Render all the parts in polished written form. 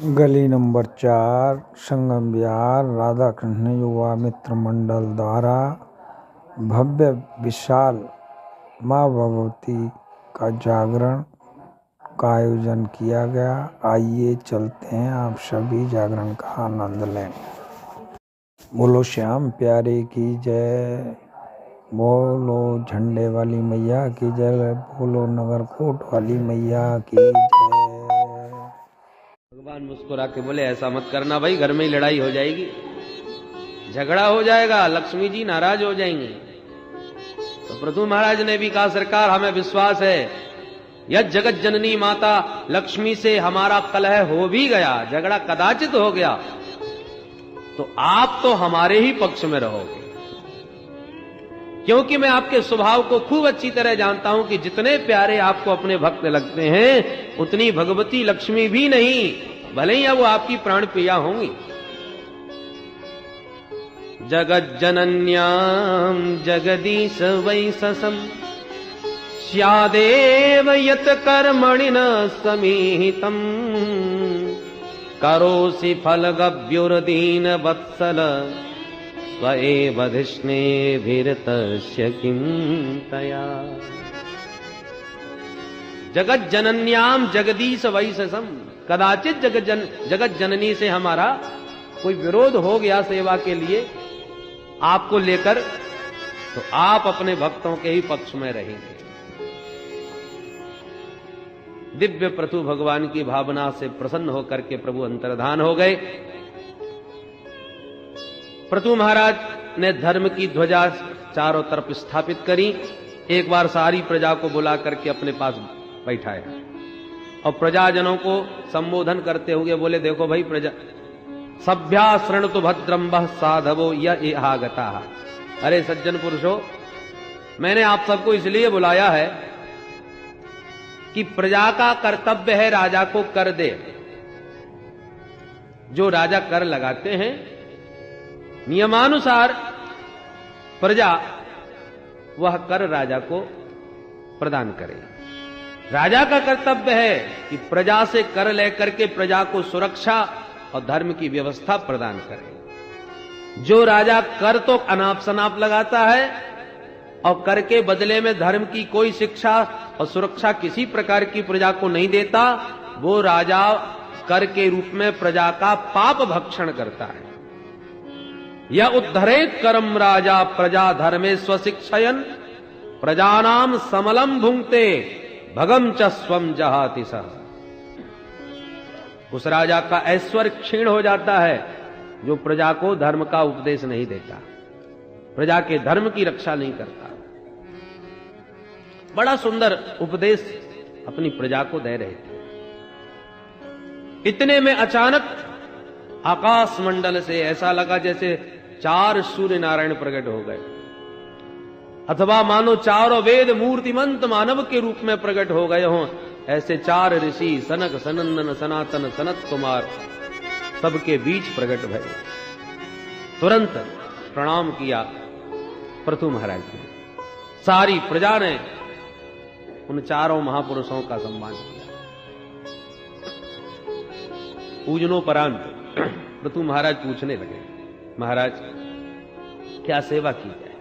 गली नंबर 4 संगम विहार राधा कृष्ण युवा मित्र मंडल द्वारा भव्य विशाल माँ भगवती का जागरण का आयोजन किया गया। आइए चलते हैं, आप सभी जागरण का आनंद लें। बोलो श्याम प्यारे की जय, बोलो झंडे वाली मैया की जय, बोलो नगरकोट वाली मैया की जय। भगवान मुस्कुरा के बोले ऐसा मत करना भाई, घर में ही लड़ाई हो जाएगी, झगड़ा हो जाएगा, लक्ष्मी जी नाराज हो जाएंगी। तो पृथु महाराज ने भी कहा सरकार हमें विश्वास है यह जगत जननी माता लक्ष्मी से हमारा कलह हो भी गया, झगड़ा कदाचित हो गया, तो आप तो हमारे ही पक्ष में रहोगे, क्योंकि मैं आपके स्वभाव को खूब अच्छी तरह जानता हूं कि जितने प्यारे आपको अपने भक्त लगते हैं उतनी भगवती लक्ष्मी भी नहीं, भले ही वो आपकी प्राण प्रिया होंगी। जगत जनन्याम जगदीश वैससम स्यादेव यत कर्मणि न समीहितम करोसि फलगभ्युर्दीन वत्सल स्वएव धिष्णेभिर्तस्य किं तया। जगत जनन्याम जगदीश वैससम, कदाचित जगत जननी से हमारा कोई विरोध हो गया सेवा के लिए आपको लेकर, तो आप अपने भक्तों के ही पक्ष में रहेंगे। दिव्य प्रभु भगवान की भावना से प्रसन्न होकर के प्रभु अंतर्धान हो गए। पृथु महाराज ने धर्म की ध्वजा चारों तरफ स्थापित करी, एक बार सारी प्रजा को बुला करके अपने पास बैठाया और प्रजाजनों को संबोधन करते हुए बोले देखो भाई प्रजा सभ्या शृणुतु भद्रम वः साधवो य आगता। अरे सज्जन पुरुषों, मैंने आप सबको इसलिए बुलाया है कि प्रजा का कर्तव्य है राजा को कर दे। जो राजा कर लगाते हैं नियमानुसार प्रजा वह कर राजा को प्रदान करे। राजा का कर्तव्य है कि प्रजा से कर लेकर के प्रजा को सुरक्षा और धर्म की व्यवस्था प्रदान करे। जो राजा कर तो अनाप शनाप लगाता है और कर के बदले में धर्म की कोई शिक्षा और सुरक्षा किसी प्रकार की प्रजा को नहीं देता, वो राजा कर के रूप में प्रजा का पाप भक्षण करता है। या उद्धरेत करम राजा प्रजा धर्मे स्वशिक्षयन प्रजानाम समलम भुंक्ते भगम च स्वम जहाति सह। उस राजा का ऐश्वर्य क्षीण हो जाता है जो प्रजा को धर्म का उपदेश नहीं देता, प्रजा के धर्म की रक्षा नहीं करता। बड़ा सुंदर उपदेश अपनी प्रजा को दे रहे थे। इतने में अचानक आकाश मंडल से ऐसा लगा जैसे 4 सूर्य नारायण प्रकट हो गए, अथवा मानो चारों वेद मूर्तिमंत मानव के रूप में प्रकट हो गए हों। ऐसे 4 ऋषि सनक सनंदन सनातन सनत कुमार सबके बीच प्रकट भये। तुरंत प्रणाम किया पृथु महाराज ने। सारी प्रजा ने उन चारों महापुरुषों का सम्मान किया। पूजनोपरांत पृथु महाराज पूछने लगे, महाराज क्या सेवा की जाए?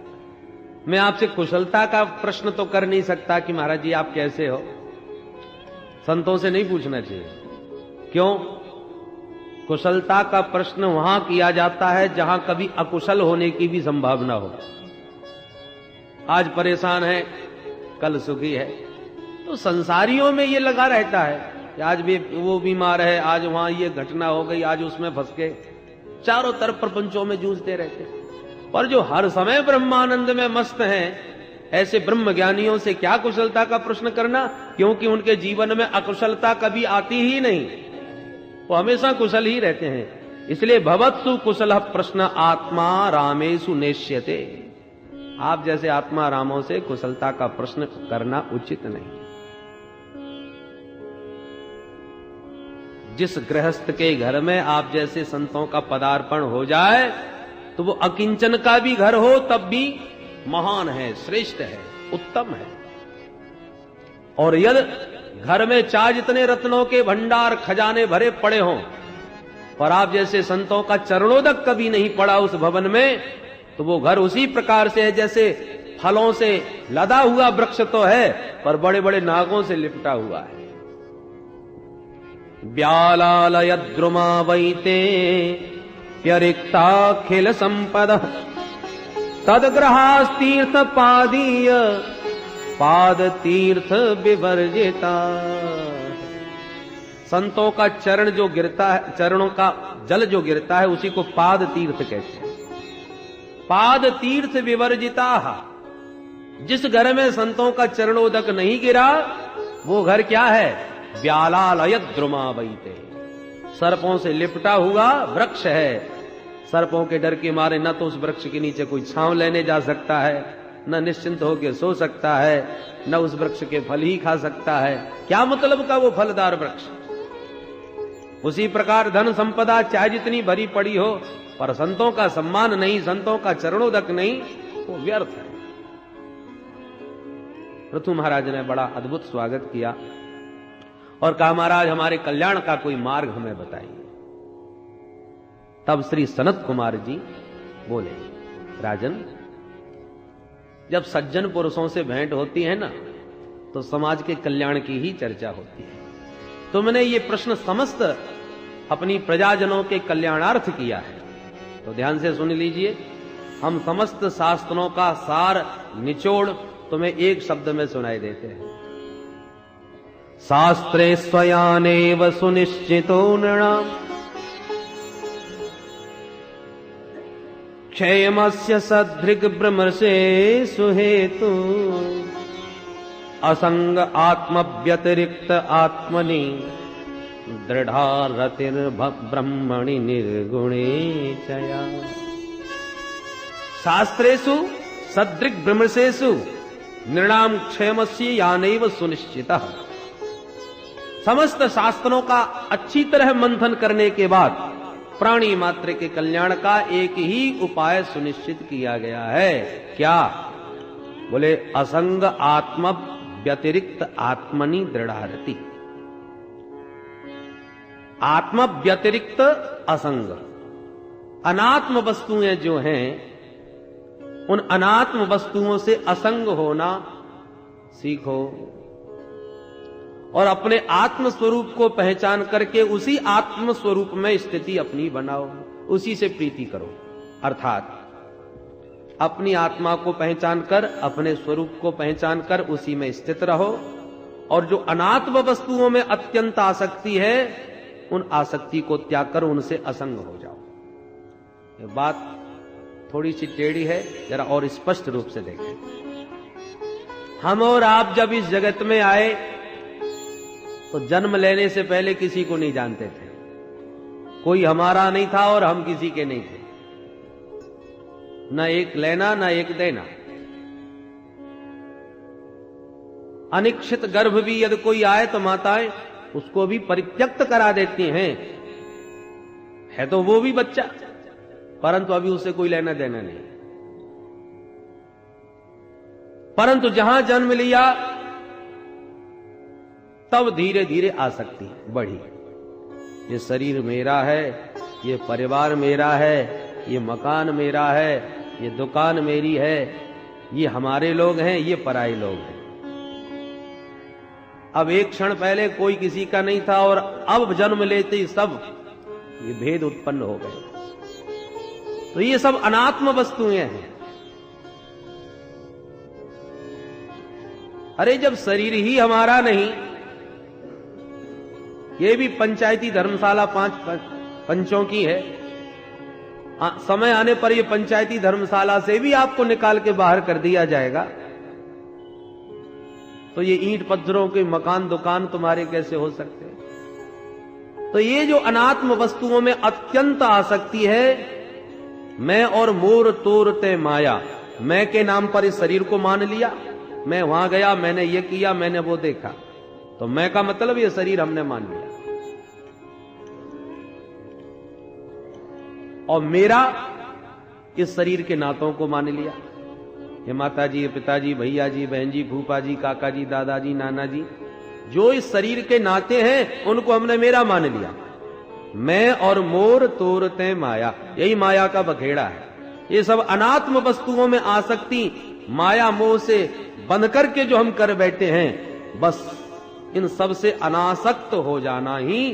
मैं आपसे कुशलता का प्रश्न तो कर नहीं सकता कि महाराज जी आप कैसे हो, संतों से नहीं पूछना चाहिए। क्यों? कुशलता का प्रश्न वहां किया जाता है जहां कभी अकुशल होने की भी संभावना हो। आज परेशान है, कल सुखी है, तो संसारियों में ये लगा रहता है कि आज भी वो बीमार है, आज वहां ये घटना हो गई, आज उसमें फंस गए, चारों तरफ प्रपंचों में जूझते रहते। पर जो हर समय ब्रह्मानंद में मस्त हैं, ऐसे ब्रह्म ज्ञानियों से क्या कुशलता का प्रश्न करना, क्योंकि उनके जीवन में अकुशलता कभी आती ही नहीं, वो हमेशा कुशल ही रहते हैं। इसलिए भवत्सु कुशल प्रश्न आत्मा रामेषु नेष्यते। आप जैसे आत्मा रामों से कुशलता का प्रश्न करना उचित नहीं। जिस गृहस्थ के घर में आप जैसे संतों का पदार्पण हो जाए तो वो अकिंचन का भी घर हो तब भी महान है, श्रेष्ठ है, उत्तम है। और यदि घर में चाहे जितने रत्नों के भंडार खजाने भरे पड़े हों, और आप जैसे संतों का चरणोदक कभी नहीं पड़ा उस भवन में, तो वो घर उसी प्रकार से है जैसे फलों से लदा हुआ वृक्ष तो है पर बड़े बड़े नागों से लिपटा हुआ है। व्यालालयद्रुमा वैते प्यरिक्ताखिल संपद तदग्रहास्तीर्थ पादीय पाद तीर्थ विवर्जिता। संतों का चरण जो गिरता है, चरणों का जल जो गिरता है उसी को पाद तीर्थ कहते हैं। पाद तीर्थ विवर्जिता। जिस घर में संतों का चरणोदक नहीं गिरा वो घर क्या है? व्यालालयद् द्रुमावैते, सर्पों से लिपटा हुआ वृक्ष है। सर्पों के डर के मारे न तो उस वृक्ष के नीचे कोई छांव लेने जा सकता है, न निश्चिंत होकर सो सकता है, न उस वृक्ष के फल ही खा सकता है। क्या मतलब का वो फलदार वृक्ष? उसी प्रकार धन संपदा चाहे जितनी भरी पड़ी हो पर संतों का सम्मान नहीं, संतों का चरणोदक नहीं, वो व्यर्थ है। पृथु महाराज ने बड़ा अद्भुत स्वागत किया और कहा महाराज हमारे कल्याण का कोई मार्ग हमें बताइए। तब श्री सनत कुमार जी बोले, राजन जब सज्जन पुरुषों से भेंट होती है ना तो समाज के कल्याण की ही चर्चा होती है। तुमने ये प्रश्न समस्त अपनी प्रजाजनों के कल्याणार्थ किया है, तो ध्यान से सुन लीजिए। हम समस्त शास्त्रों का सार निचोड़ तुम्हें एक शब्द में सुनाई देते हैं। शास्त्रे स्वयानेव सुनिश्चितो नृणाम क्षेमस्य सदृग् ब्रह्मसे सुहेतु असंग आत्म व्यतिरिक्त आत्मनि दृढ़ा रतिर्ब्रह्मणि निर्गुणे चया। शास्त्रेषु सदृग् ब्रह्मसेषु नृणाम क्षेमस्य यानैव सुनिश्चितः। समस्त शास्त्रों का अच्छी तरह मंथन करने के बाद प्राणी मात्र के कल्याण का एक ही उपाय सुनिश्चित किया गया है। क्या? बोले असंग आत्म व्यतिरिक्त आत्मनि दृढ़ारति। आत्म व्यतिरिक्त असंग, अनात्म वस्तुएं जो हैं उन अनात्म वस्तुओं से असंग होना सीखो और अपने आत्म स्वरूप को पहचान करके उसी आत्म स्वरूप में स्थिति अपनी बनाओ, उसी से प्रीति करो। अर्थात अपनी आत्मा को पहचान कर, अपने स्वरूप को पहचान कर उसी में स्थित रहो और जो अनात्म वस्तुओं में अत्यंत आसक्ति है उन आसक्ति को त्याग कर उनसे असंग हो जाओ। ये बात थोड़ी सी टेढ़ी है, जरा और स्पष्ट रूप से देखें। हम और आप जब इस जगत में आए तो जन्म लेने से पहले किसी को नहीं जानते थे, कोई हमारा नहीं था और हम किसी के नहीं थे, न एक लेना न एक देना। अनिक्षित गर्भ भी यदि कोई आए तो माताएं उसको भी परित्यक्त करा देती हैं, है तो वो भी बच्चा, परंतु अभी उसे कोई लेना देना नहीं। परंतु जहां जन्म लिया तब धीरे धीरे आसक्ति बढ़ी। ये शरीर मेरा है, ये परिवार मेरा है, ये मकान मेरा है, ये दुकान मेरी है, ये हमारे लोग हैं, ये पराये लोग हैं। अब एक क्षण पहले कोई किसी का नहीं था और अब जन्म लेते ही सब ये भेद उत्पन्न हो गए। तो ये सब अनात्म वस्तुएं हैं। अरे जब शरीर ही हमारा नहीं, ये भी पंचायती धर्मशाला 5 पंचों की है, समय आने पर ये पंचायती धर्मशाला से भी आपको निकाल के बाहर कर दिया जाएगा, तो ये ईंट पत्थरों के मकान दुकान तुम्हारे कैसे हो सकते हैं? तो ये जो अनात्म वस्तुओं में अत्यंत आसक्ति है, मैं और मोर तोरते माया, मैं के नाम पर इस शरीर को मान लिया, मैं वहां गया, मैंने ये किया, मैंने वो देखा, तो मैं का मतलब ये शरीर हमने मान लिया। और मेरा इस शरीर के नातों को मान लिया, ये माता जी, पिताजी, भैया जी, बहन जी, फूफा जी, काका जी, दादाजी, नाना जी, जो इस शरीर के नाते हैं उनको हमने मेरा मान लिया। मैं और मोर तोरते माया, यही माया का बखेड़ा है। ये सब अनात्म वस्तुओं में आसक्ति, माया मोह से बंध करके जो हम कर बैठे हैं, बस इन सब से अनासक्त हो जाना ही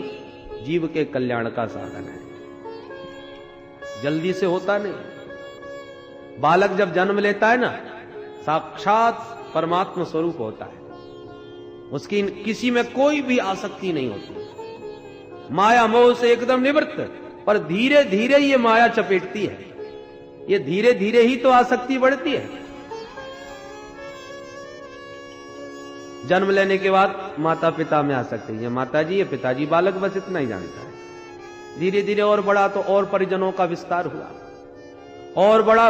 जीव के कल्याण का साधन है। जल्दी से होता नहीं। बालक जब जन्म लेता है ना, साक्षात परमात्मा स्वरूप होता है, उसकी किसी में कोई भी आसक्ति नहीं होती, माया मोह से एकदम निवृत्त। पर धीरे धीरे ये माया चपेटती है, ये धीरे धीरे ही तो आसक्ति बढ़ती है। जन्म लेने के बाद माता पिता में आसक्ति है, माता जी ये पिताजी, बालक बस इतना ही जानता है। धीरे धीरे और बड़ा तो और परिजनों का विस्तार हुआ, और बड़ा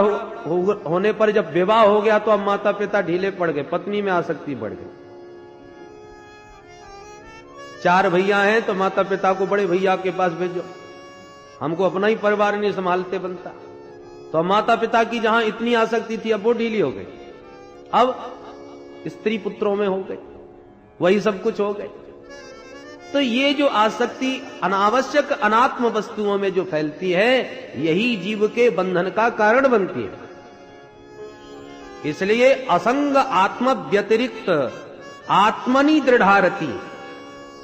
होने पर जब विवाह हो गया तो अब माता पिता ढीले पड़ गए, पत्नी में आसक्ति बढ़ गई। 4 भैया हैं तो माता पिता को बड़े भैया के पास भेजो, हमको अपना ही परिवार नहीं संभालते बनता। तो माता पिता की जहां इतनी आसक्ति थी अब वो ढीली हो गई, अब स्त्री पुत्रों में हो गई, वही सब कुछ हो गए। तो ये जो आसक्ति अनावश्यक अनात्म वस्तुओं में जो फैलती है, यही जीव के बंधन का कारण बनती है। इसलिए असंग आत्म व्यतिरिक्त आत्मनि दृढ़ारति,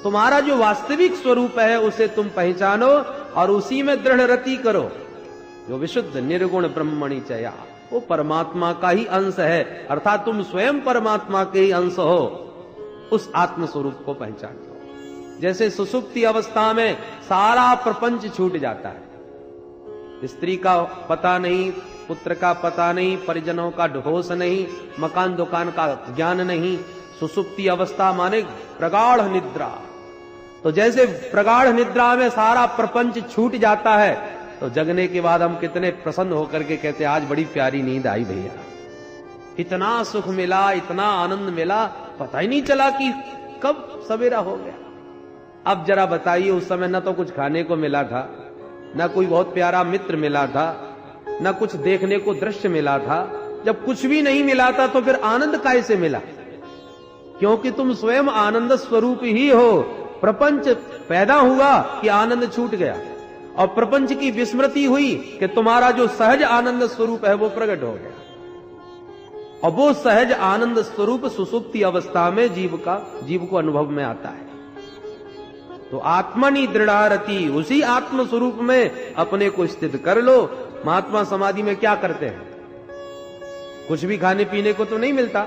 तुम्हारा जो वास्तविक स्वरूप है उसे तुम पहचानो और उसी में दृढ़ रति करो। जो विशुद्ध निर्गुण ब्रह्मणि चया, वो परमात्मा का ही अंश है, अर्थात तुम स्वयं परमात्मा के ही अंश हो। उस आत्म स्वरूप को पहचानो। जैसे सुसुप्ति अवस्था में सारा प्रपंच छूट जाता है, स्त्री का पता नहीं, पुत्र का पता नहीं, परिजनों का होश नहीं, मकान दुकान का ज्ञान नहीं। सुसुप्ति अवस्था माने प्रगाढ़ निद्रा। तो जैसे प्रगाढ़ निद्रा में सारा प्रपंच छूट जाता है, तो जगने के बाद हम कितने प्रसन्न होकर के कहते आज बड़ी प्यारी नींद आई भैया, इतना सुख मिला, इतना आनंद मिला, पता ही नहीं चला कि कब सवेरा हो गया। अब जरा बताइए, उस समय न तो कुछ खाने को मिला था, न कोई बहुत प्यारा मित्र मिला था, न कुछ देखने को दृश्य मिला था। जब कुछ भी नहीं मिला था तो फिर आनंद कैसे मिला? क्योंकि तुम स्वयं आनंद स्वरूप ही हो। प्रपंच पैदा हुआ कि आनंद छूट गया, और प्रपंच की विस्मृति हुई कि तुम्हारा जो सहज आनंद स्वरूप है वो प्रकट हो गया। और वो सहज आनंद स्वरूप सुसुप्ति अवस्था में जीव को अनुभव में आता है। तो आत्मनि दृढ़ारति, उसी आत्म स्वरूप में अपने को स्थित कर लो। महात्मा समाधि में क्या करते हैं? कुछ भी खाने पीने को तो नहीं मिलता,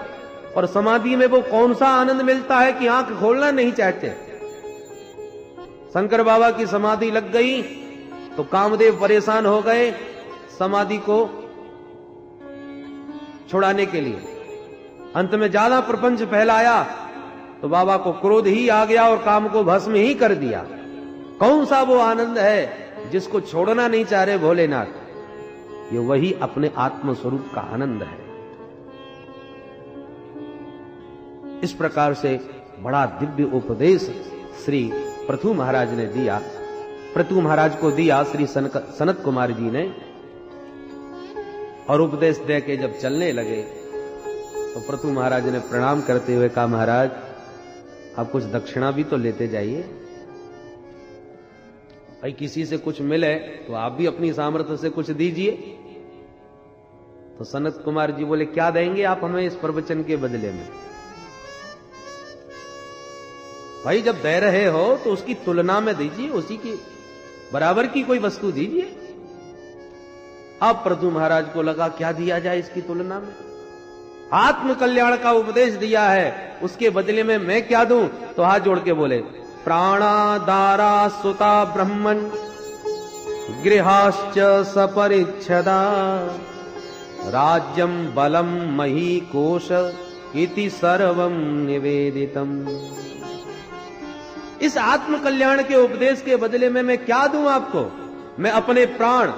और समाधि में वो कौन सा आनंद मिलता है कि आंख खोलना नहीं चाहते। शंकर बाबा की समाधि लग गई तो कामदेव परेशान हो गए समाधि को छुड़ाने के लिए। अंत में ज्यादा प्रपंच फैलाया तो बाबा को क्रोध ही आ गया और काम को भस्म ही कर दिया। कौन सा वो आनंद है जिसको छोड़ना नहीं चाह रहे भोलेनाथ? ये वही अपने आत्म स्वरूप का आनंद है। इस प्रकार से बड़ा दिव्य उपदेश श्री पृथु महाराज ने दिया, पृथु महाराज को दिया श्री सनत कुमार जी ने। और उपदेश दे के जब चलने लगे तो पृथु महाराज ने प्रणाम करते हुए कहा, महाराज आप कुछ दक्षिणा भी तो लेते जाइए। भाई किसी से कुछ मिले तो आप भी अपनी सामर्थ्य से कुछ दीजिए। तो सनत कुमार जी बोले, क्या देंगे आप हमें इस प्रवचन के बदले में? भाई जब दे रहे हो तो उसकी तुलना में दीजिए, उसी की बराबर की कोई वस्तु दीजिए। अब पृथु महाराज को लगा क्या दिया जाए इसकी तुलना में। आत्म कल्याण का उपदेश दिया है, उसके बदले में मैं क्या दूं? तो हाथ जोड़ के बोले, प्राणादारा सुता ब्रह्मन् गृहाश्च सपरिच्छदा राज्यम बलम मही कोश इति सर्वम निवेदितम। इस आत्म कल्याण के उपदेश के बदले में मैं क्या दूं आपको? मैं अपने प्राण,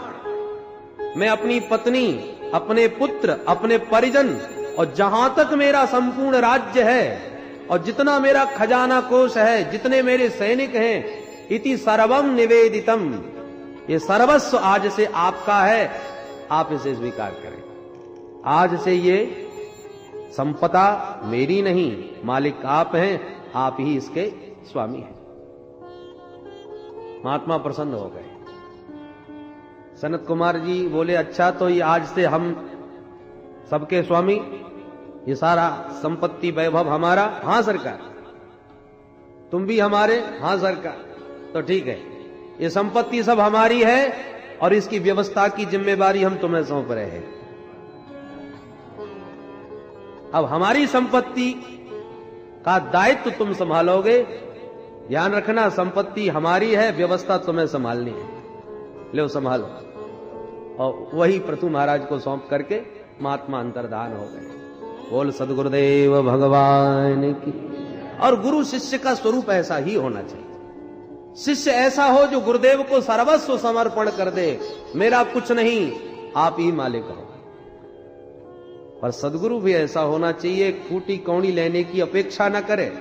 मैं अपनी पत्नी, अपने पुत्र, अपने परिजन, और जहां तक मेरा संपूर्ण राज्य है और जितना मेरा खजाना कोश है, जितने मेरे सैनिक हैं, इति सर्वम निवेदितम, ये सर्वस्व आज से आपका है, आप इसे स्वीकार करें। आज से ये संपदा मेरी नहीं, मालिक आप हैं, आप ही इसके स्वामी हैं। महात्मा प्रसन्न हो गए। सनत कुमार जी बोले, अच्छा तो ये आज से हम सबके स्वामी, ये सारा संपत्ति वैभव हमारा? हां सरकार। तुम भी हमारे? हां सरकार। तो ठीक है, ये संपत्ति सब हमारी है और इसकी व्यवस्था की जिम्मेवारी हम तुम्हें सौंप रहे हैं। अब हमारी संपत्ति का दायित्व तुम संभालोगे। ध्यान रखना, संपत्ति हमारी है, व्यवस्था तुम्हें संभालनी है। लो संभालो। और वही प्रथु महाराज को सौंप करके महात्मा अंतर्धान हो गए। बोल सदगुरुदेव भगवान की। और गुरु शिष्य का स्वरूप ऐसा ही होना चाहिए। शिष्य ऐसा हो जो गुरुदेव को सर्वस्व समर्पण कर दे, मेरा कुछ नहीं, आप ही मालिक हो। पर सदगुरु भी ऐसा होना चाहिए, खूटी कौड़ी लेने की अपेक्षा न करे।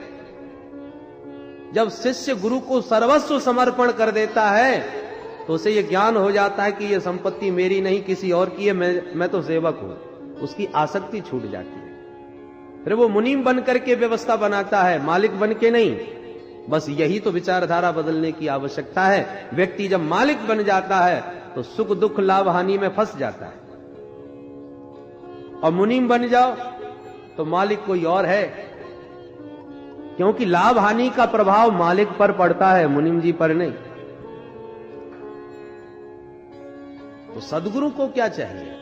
जब शिष्य गुरु को सर्वस्व समर्पण कर देता है तो उसे यह ज्ञान हो जाता है कि यह संपत्ति मेरी नहीं, किसी और की है, मैं तो सेवक हूं। उसकी आसक्ति छूट जाती है। फिर वो मुनीम बन करके व्यवस्था बनाता है, मालिक बन के नहीं। बस यही तो विचारधारा बदलने की आवश्यकता है। व्यक्ति जब मालिक बन जाता है तो सुख दुख लाभ हानि में फंस जाता है। और मुनीम बन जाओ तो मालिक कोई और है, क्योंकि लाभ हानि का प्रभाव मालिक पर पड़ता है, मुनीम जी पर नहीं। तो सदगुरु को क्या चाहिए?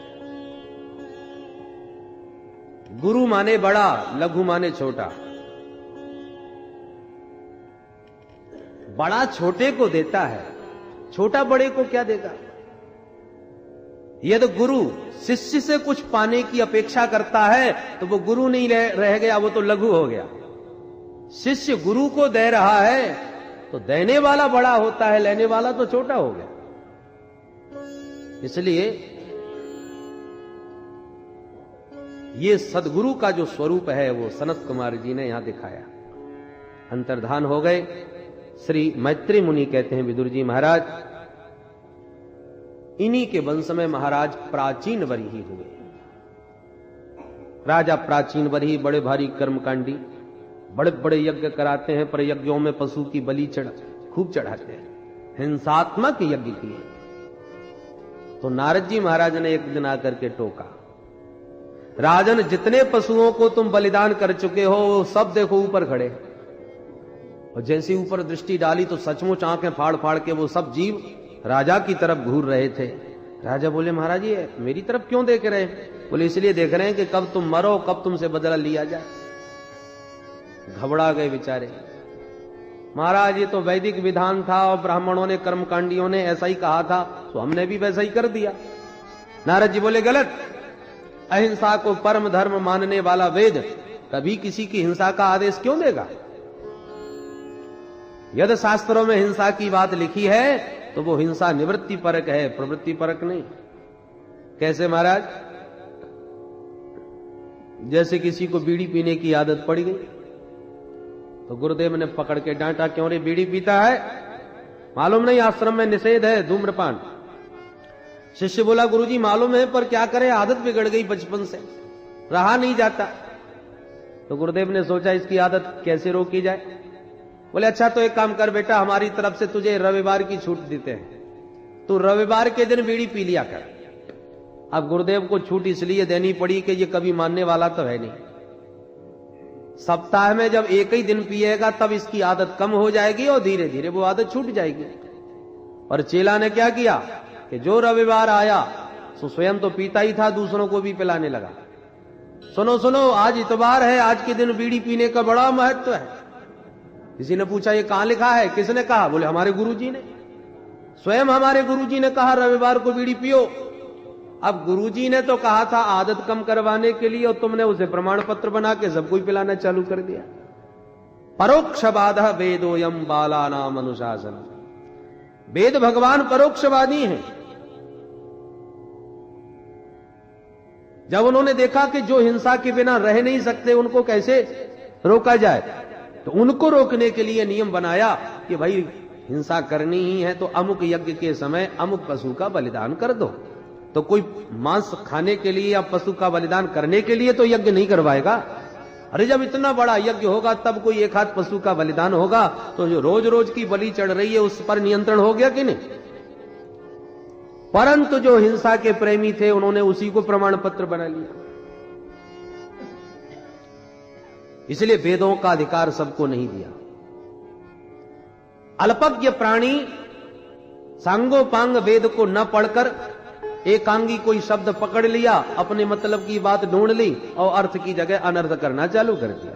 गुरु माने बड़ा, लघु माने छोटा। बड़ा छोटे को देता है, छोटा बड़े को क्या देगा? यदि गुरु शिष्य से कुछ पाने की अपेक्षा करता है तो वो गुरु नहीं रह गया, वो तो लघु हो गया। शिष्य गुरु को दे रहा है तो देने वाला बड़ा होता है, लेने वाला तो छोटा हो गया। इसलिए ये सदगुरु का जो स्वरूप है वो सनत कुमार जी ने यहां दिखाया। अंतर्धान हो गए। श्री मैत्री मुनि कहते हैं, विदुर जी महाराज, इन्हीं के वंश में महाराज प्राचीन वरीही हुए। राजा प्राचीन वरीही बड़े भारी कर्मकांडी, बड़े बड़े यज्ञ कराते हैं, पर यज्ञों में पशु की बलि खूब चढ़ाते हैं, हिंसात्मक यज्ञ किए। तो नारद जी महाराज ने एक दिन आकर के टोका, राजन जितने पशुओं को तुम बलिदान कर चुके हो वो सब देखो ऊपर खड़े। और जैसे ऊपर दृष्टि डाली तो सचमुच आंखें फाड़ फाड़ के वो सब जीव राजा की तरफ घूर रहे थे। राजा बोले, महाराज ये मेरी तरफ क्यों देख रहे हैं? बोले, इसलिए देख रहे हैं कि कब तुम मरो, कब तुमसे बदला लिया जाए। घबरा गए बेचारे। महाराज ये तो वैदिक विधान था और ब्राह्मणों ने, कर्मकांडियों ने ऐसा ही कहा था, तो हमने भी वैसा ही कर दिया। नारद जी बोले, गलत। अहिंसा को परम धर्म मानने वाला वेद कभी किसी की हिंसा का आदेश क्यों देगा? यदि शास्त्रों में हिंसा की बात लिखी है तो वो हिंसा निवृत्ति परक है, प्रवृत्ति परक नहीं। कैसे महाराज? जैसे किसी को बीड़ी पीने की आदत पड़ गई तो गुरुदेव ने पकड़ के डांटा, क्यों रे बीड़ी पीता है? मालूम नहीं आश्रम में निषेध है धूम्रपान। शिष्य बोला, गुरुजी मालूम है, पर क्या करें, आदत बिगड़ गई बचपन से, रहा नहीं जाता। तो गुरुदेव ने सोचा इसकी आदत कैसे रोकी जाए। बोले, अच्छा तो एक काम कर बेटा, हमारी तरफ से तुझे रविवार की छूट देते हैं, तू रविवार के दिन बीड़ी पी लिया कर। अब गुरुदेव को छूट इसलिए देनी पड़ी कि ये कभी मानने वाला तो है नहीं। सप्ताह में जब एक ही दिन पिएगा तब इसकी आदत कम हो जाएगी और धीरे धीरे वो आदत छूट जाएगी। और चेला ने क्या किया कि जो रविवार आया तो स्वयं तो पीता ही था, दूसरों को भी पिलाने लगा। सुनो सुनो, आज इतवार है, आज के दिन बीड़ी पीने का बड़ा महत्व है। किसी ने पूछा, ये कहां लिखा है? किसने कहा? बोले, हमारे गुरुजी ने, स्वयं हमारे गुरुजी ने कहा रविवार को बीड़ी पियो। अब गुरुजी ने तो कहा था आदत कम करवाने के लिए, और तुमने उसे प्रमाण पत्र बना के सबको पिलाना चालू कर दिया। परोक्षवादः वेदोयम बालानाम अनुशासन। वेद भगवान परोक्षवादी हैं। जब उन्होंने देखा कि जो हिंसा के बिना रह नहीं सकते उनको कैसे रोका जाए, तो उनको रोकने के लिए नियम बनाया कि भाई हिंसा करनी ही है तो अमुक यज्ञ के समय अमुक पशु का बलिदान कर दो। तो कोई मांस खाने के लिए या पशु का बलिदान करने के लिए तो यज्ञ नहीं करवाएगा। अरे जब इतना बड़ा यज्ञ होगा तब कोई एक हाथ पशु का बलिदान होगा, तो जो रोज रोज की बलि चढ़ रही है उस पर नियंत्रण हो गया कि नहीं? परंतु जो हिंसा के प्रेमी थे उन्होंने उसी को प्रमाण पत्र बना लिया। इसलिए वेदों का अधिकार सबको नहीं दिया। अल्पज्ञ प्राणी सांगोपांग वेद को न पढ़कर एकांगी कोई शब्द पकड़ लिया, अपने मतलब की बात ढूंढ ली और अर्थ की जगह अनर्थ करना चालू कर दिया।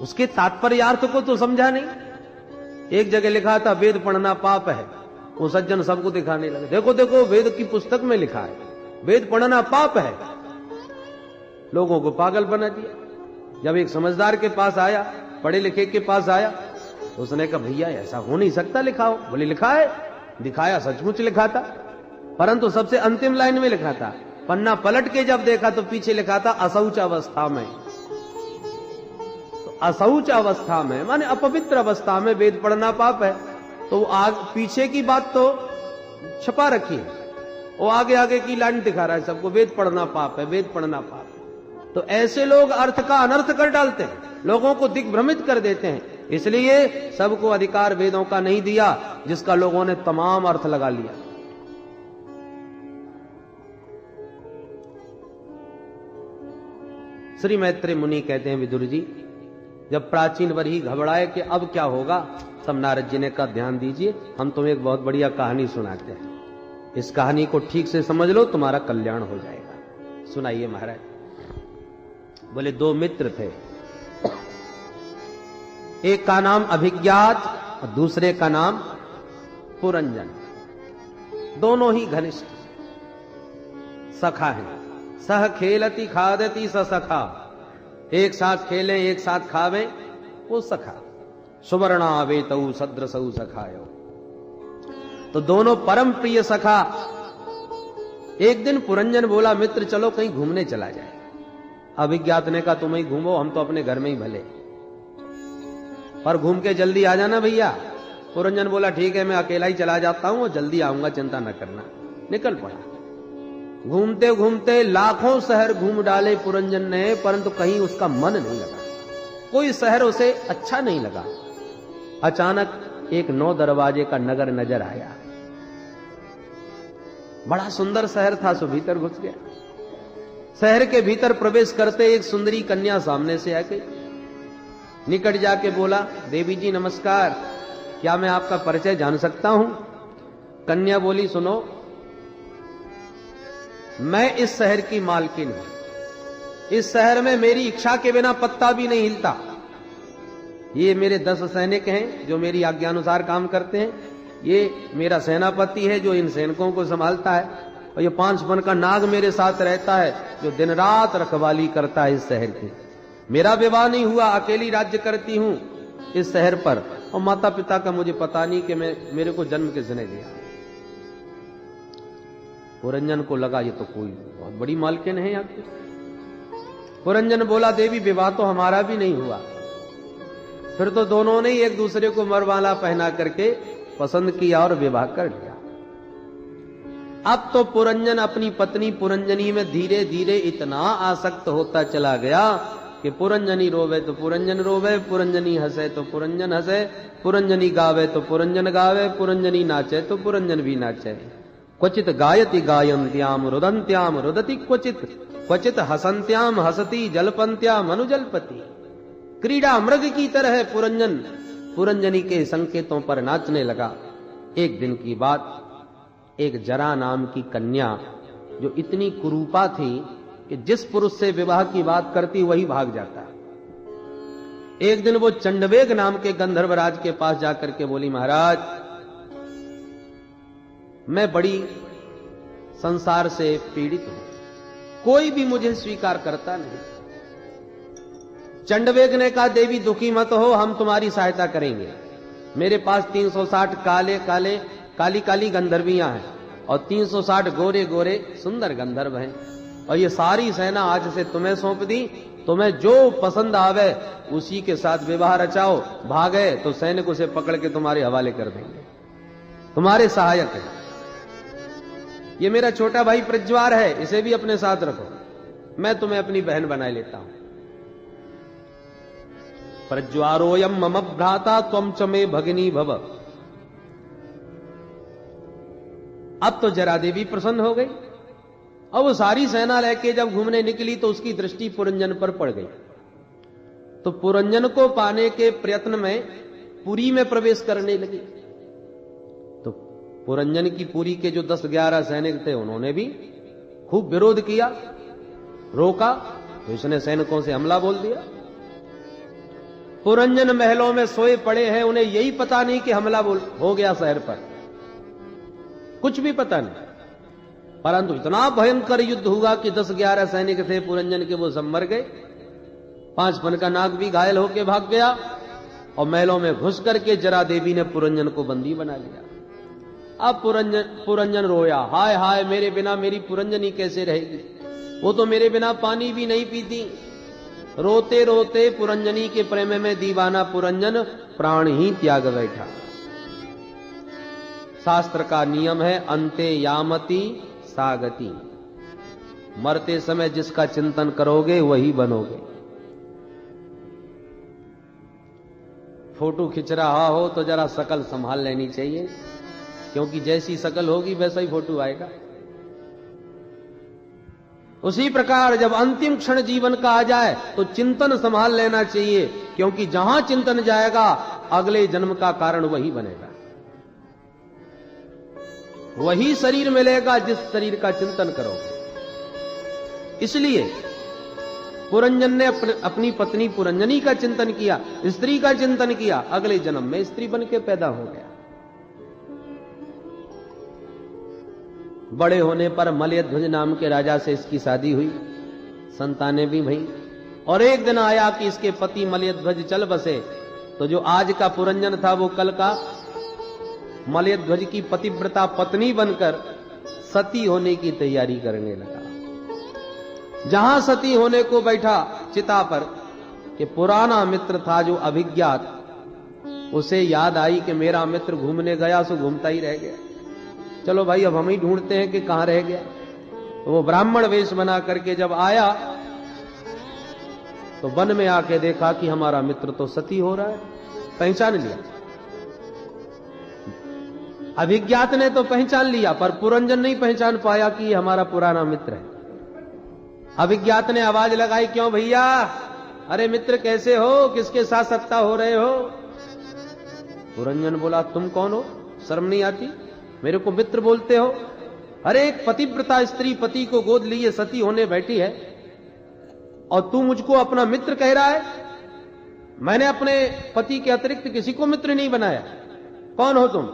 उसके तात्पर्यार्थ को तो समझा नहीं। एक जगह लिखा था वेद पढ़ना पाप है, वो सज्जन सबको दिखाने लगे, देखो देखो वेद की पुस्तक में लिखा है वेद पढ़ना पाप है। लोगों को पागल बना दिया। जब एक समझदार के पास आया, पढ़े लिखे के पास आया, तो उसने कहा भैया ऐसा हो नहीं सकता, लिखा हो। बोले लिखा है, दिखाया, सचमुच लिखा था, परंतु सबसे अंतिम लाइन में लिखा था। पन्ना पलट के जब देखा तो पीछे लिखा था अशौच अवस्था में। तो अशौच अवस्था में माने अपवित्र अवस्था में वेद पढ़ना पाप है। तो पीछे की बात तो छपा रखी है, वो आगे आगे की लाइन दिखा रहा है सबको, वेद पढ़ना पाप है, वेद पढ़ना पाप है। तो ऐसे लोग अर्थ का अनर्थ कर डालते हैं, लोगों को दिग्भ्रमित कर देते हैं। इसलिए सबको अधिकार वेदों का नहीं दिया, जिसका लोगों ने तमाम अर्थ लगा लिया। श्री मैत्रेय मुनि कहते हैं विदुर जी, जब प्राचीन वर्ही घबराए कि अब क्या होगा, तब नारद जी ने कहा ध्यान दीजिए, हम तुम्हें एक बहुत बढ़िया कहानी सुनाते हैं, इस कहानी को ठीक से समझ लो, तुम्हारा कल्याण हो जाएगा। सुनाइए महाराज। बोले दो मित्र थे, एक का नाम अभिज्ञात और दूसरे का नाम पुरंजन। दोनों ही घनिष्ठ सखा हैं। सह खेलती खादती स सखा, एक साथ खेलें एक साथ खावें वो सखा। सुवर्णा वेतऊ सद्रसऊ सखायो। तो दोनों परम प्रिय सखा। एक दिन पुरंजन बोला मित्र चलो कहीं घूमने चला जाए। अभिज्ञात ने कहा तुम ही घूमो, हम तो अपने घर में ही भले, पर घूम के जल्दी आ जाना भैया। पुरंजन बोला ठीक है, मैं अकेला ही चला जाता हूं और जल्दी आऊंगा, चिंता न करना। निकल पड़ा। घूमते घूमते लाखों शहर घूम डाले पुरंजन ने, परंतु कहीं उसका मन नहीं लगा, कोई शहर उसे अच्छा नहीं लगा। अचानक एक 9 दरवाजे का नगर नजर आया। बड़ा सुंदर शहर था, सो भीतर घुस गया। शहर के भीतर प्रवेश करते एक सुंदरी कन्या सामने से आके निकट जाके बोला देवी जी नमस्कार, क्या मैं आपका परिचय जान सकता हूं? कन्या बोली सुनो, मैं इस शहर की मालकिन हूं। इस शहर में मेरी इच्छा के बिना पत्ता भी नहीं हिलता। ये मेरे 10 सैनिक हैं जो मेरी आज्ञानुसार काम करते हैं। ये मेरा सेनापति है जो इन सैनिकों को संभालता है, और ये 5 मन का नाग मेरे साथ रहता है जो दिन रात रखवाली करता है इस शहर की। मेरा विवाह नहीं हुआ, अकेली राज्य करती हूं इस शहर पर, और माता पिता का मुझे पता नहीं कि मेरे को जन्म किसने दिया। पुरंजन को लगा ये तो कोई बहुत बड़ी मालकिन है यहाँ की। पुरंजन बोला देवी विवाह तो हमारा भी नहीं हुआ। फिर तो दोनों ने एक दूसरे को मरवाला पहना करके पसंद किया और विवाह कर लिया। अब तो पुरंजन अपनी पत्नी पुरंजनी में धीरे धीरे इतना आसक्त होता चला गया कि पुरंजनी रोवे तो पुरंजन रोवे, पुरंजनी हंसे तो पुरंजन हंसे, पुरंजनी गावे तो पुरंजन गावे, पुरंजनी नाचे तो पुरंजन भी नाचे। क्वचित गायति गायन्त्याम रुदन्त्याम रुदति क्वचित, क्वचित हसन्त्याम हसती जलपन्त्याम अनुजलपति। क्रीड़ा मृग की तरह पुरंजन पुरंजनी के संकेतों पर नाचने लगा। एक दिन की बात, एक जरा नाम की कन्या जो इतनी कुरूपा थी कि जिस पुरुष से विवाह की बात करती वही भाग जाता। एक दिन वो चंडवेग नाम के गंधर्वराज के पास जाकर के बोली महाराज मैं बड़ी संसार से पीड़ित हूं, कोई भी मुझे स्वीकार करता नहीं। चंडवेग ने कहा देवी दुखी मत हो, हम तुम्हारी सहायता करेंगे। मेरे पास 360 काले काले काली काली गंधर्वियां हैं और 360 गोरे गोरे सुंदर गंधर्व हैं, और ये सारी सेना आज से तुम्हें सौंप दी। तुम्हें जो पसंद आवे उसी के साथ विवाह रचाओ, भागे तो सैनिक उसे पकड़ के तुम्हारे हवाले कर देंगे, तुम्हारे सहायक है। ये मेरा छोटा भाई प्रज्वार है, इसे भी अपने साथ रखो। मैं तुम्हें अपनी बहन बना लेता हूं। प्रज्वारोयम मम भ्राता त्वम च मे भगिनी भव। अब तो जरा देवी प्रसन्न हो गई। अब वो सारी सेना लेके जब घूमने निकली तो उसकी दृष्टि पुरंजन पर पड़ गई। तो पुरंजन को पाने के प्रयत्न में पुरी में प्रवेश करने लगी। तो पुरंजन की पुरी के जो 10-11 सैनिक थे उन्होंने भी खूब विरोध किया, रोका, तो इसने सैनिकों से हमला बोल दिया। पुरंजन महलों में सोए पड़े हैं, उन्हें यही पता नहीं कि हमला हो गया शहर पर, कुछ भी पता नहीं। परंतु इतना भयंकर युद्ध हुआ कि 10-11 सैनिक थे पुरंजन के, वो सब मर गए। 5 पन का नाग भी घायल होकर भाग गया और महलों में घुस करके जरा देवी ने पुरंजन को बंदी बना लिया। अब पुरंजन रोया, हाय हाय मेरे बिना मेरी पुरंजनी कैसे रहेगी, वो तो मेरे बिना पानी भी नहीं पीती। रोते रोते पुरंजनी के प्रेम में दीवाना पुरंजन प्राण ही त्याग बैठा। शास्त्र का नियम है अंते यामति सागति, मरते समय जिसका चिंतन करोगे वही बनोगे। फोटो खिंच रहा हो तो जरा शकल संभाल लेनी चाहिए, क्योंकि जैसी शकल होगी वैसा ही फोटो आएगा। उसी प्रकार जब अंतिम क्षण जीवन का आ जाए तो चिंतन संभाल लेना चाहिए, क्योंकि जहां चिंतन जाएगा अगले जन्म का कारण वही बनेगा, वही शरीर मिलेगा जिस शरीर का चिंतन करोगे। इसलिए पुरंजन ने अपनी पत्नी पुरंजनी का चिंतन किया, स्त्री का चिंतन किया, अगले जन्म में स्त्री बन के पैदा हो गया। बड़े होने पर मलयध्वज नाम के राजा से इसकी शादी हुई, संतानें भी भई। और एक दिन आया कि इसके पति मलयध्वज चल बसे, तो जो आज का पुरंजन था वो कल का मलयध्वज की पतिव्रता पत्नी बनकर सती होने की तैयारी करने लगा। जहां सती होने को बैठा चिता पर, कि पुराना मित्र था जो अभिज्ञात, उसे याद आई कि मेरा मित्र घूमने गया सो घूमता ही रह गया, चलो भाई अब हम ही ढूंढते हैं कि कहां रह गया। तो वो ब्राह्मण वेश बना करके जब आया तो वन में आके देखा कि हमारा मित्र तो सती हो रहा है। पहचान लिया, अभिज्ञात ने तो पहचान लिया, पर पुरंजन नहीं पहचान पाया कि ये हमारा पुराना मित्र है। अभिज्ञात ने आवाज लगाई, क्यों भैया, अरे मित्र कैसे हो, किसके साथ सत्ता हो रहे हो? पुरंजन बोला, तुम कौन हो, शर्म नहीं आती, मेरे को मित्र बोलते हो? अरे एक पतिव्रता स्त्री पति को गोद लिए सती होने बैठी है और तू मुझको अपना मित्र कह रहा है? मैंने अपने पति के अतिरिक्त किसी को मित्र नहीं बनाया, कौन हो तुम?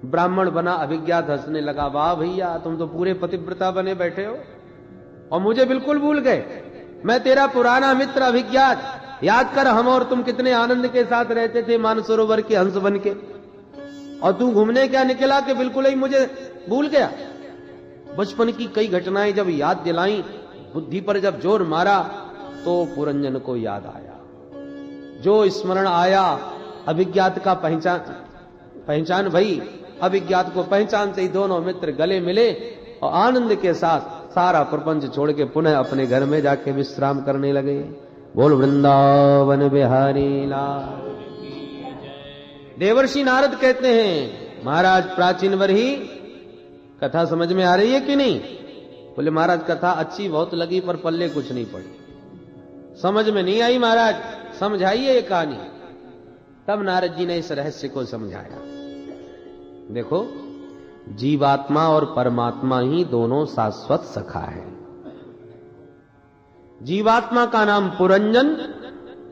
ब्राह्मण बना अभिज्ञात हंसने लगा, वाह भैया तुम तो पूरे पतिव्रता बने बैठे हो और मुझे बिल्कुल भूल गए। मैं तेरा पुराना मित्र अभिज्ञात, याद कर हम और तुम कितने आनंद के साथ रहते थे मानसरोवर के हंस बन के, और तू घूमने क्या निकला कि बिल्कुल ही मुझे भूल गया। बचपन की कई घटनाएं जब याद दिलाई, बुद्धि पर जब जोर मारा तो पुरंजन को याद आया, जो स्मरण आया अभिज्ञात का पहचान भई। अभिज्ञात को पहचानते ही दोनों मित्र गले मिले और आनंद के साथ सारा प्रपंच छोड़ के पुनः अपने घर में जाके विश्राम करने लगे। बोल वृंदावन बिहारी लाल। देवर्षि नारद कहते हैं, महाराज प्राचीन वर्ही कथा समझ में आ रही है कि नहीं? बोले महाराज कथा अच्छी बहुत लगी पर पल्ले कुछ नहीं पड़ी, समझ में नहीं आई महाराज, समझाइए ये कहानी। तब नारद जी ने इस रहस्य को समझाया। देखो, जीवात्मा और परमात्मा ही दोनों शाश्वत सखा है। जीवात्मा का नाम पुरंजन,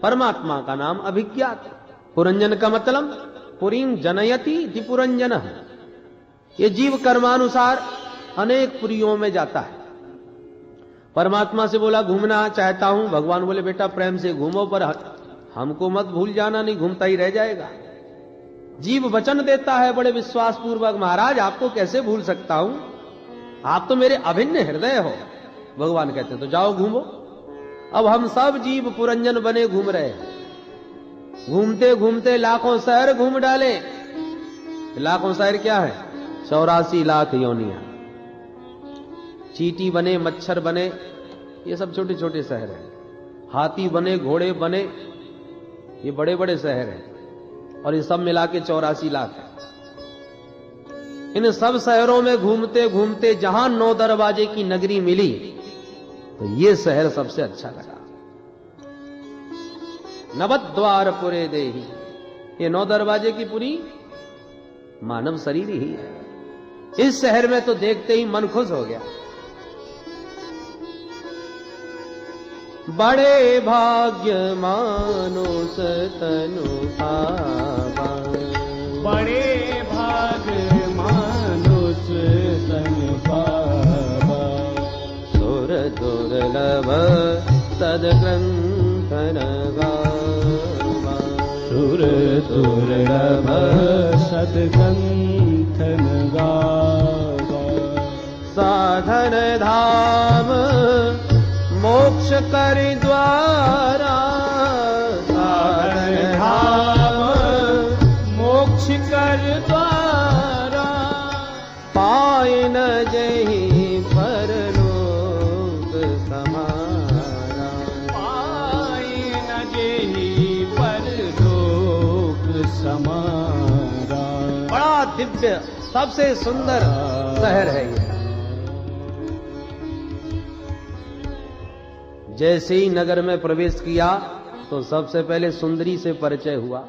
परमात्मा का नाम अभिज्ञात। पुरंजन का मतलब पुरीं जनयति इति पुरंजन है। ये जीव कर्मानुसार अनेक पुरियों में जाता है। परमात्मा से बोला घूमना चाहता हूं, भगवान बोले बेटा प्रेम से घूमो, पर हमको मत भूल जाना, नहीं घूमता ही रह जाएगा। जीव वचन देता है बड़े विश्वास पूर्वक, महाराज आपको कैसे भूल सकता हूं, आप तो मेरे अभिन्न हृदय हो। भगवान कहते तो जाओ घूमो। अब हम सब जीव पुरंजन बने घूम रहे हैं, घूमते घूमते लाखों शहर घूम डाले। लाखों शहर क्या है? 84 लाख योनियां। चींटी बने, मच्छर बने, ये सब छोटे छोटे शहर हैं। हाथी बने, घोड़े बने, ये बड़े बड़े शहर हैं। और ये सब मिला के 84 लाख है। इन सब शहरों में घूमते घूमते जहां 9 दरवाजे की नगरी मिली, तो ये शहर सबसे अच्छा लगा। नवद्वारपुरे देही, ये 9 दरवाजे की पुरी मानव शरीर ही है। इस शहर में तो देखते ही मन खुश हो गया। बड़े भाग्य मानो सतनु पावा, बड़े भाग्य मानो सतनु पावा, सुर दुर्लभ सद्ग्रंथन गावा, सुर दुर्लभ सद्ग्रंथन गावा, साधन धाम मोक्ष कर द्वारा, साधन धाम मोक्ष कर द्वारा, पाए न जही परलोक समारा, पाए न जेहि परलोक समारा। बड़ा दिव्य, सबसे सुंदर शहर है ये। जैसे ही नगर में प्रवेश किया तो सबसे पहले सुंदरी से परिचय हुआ।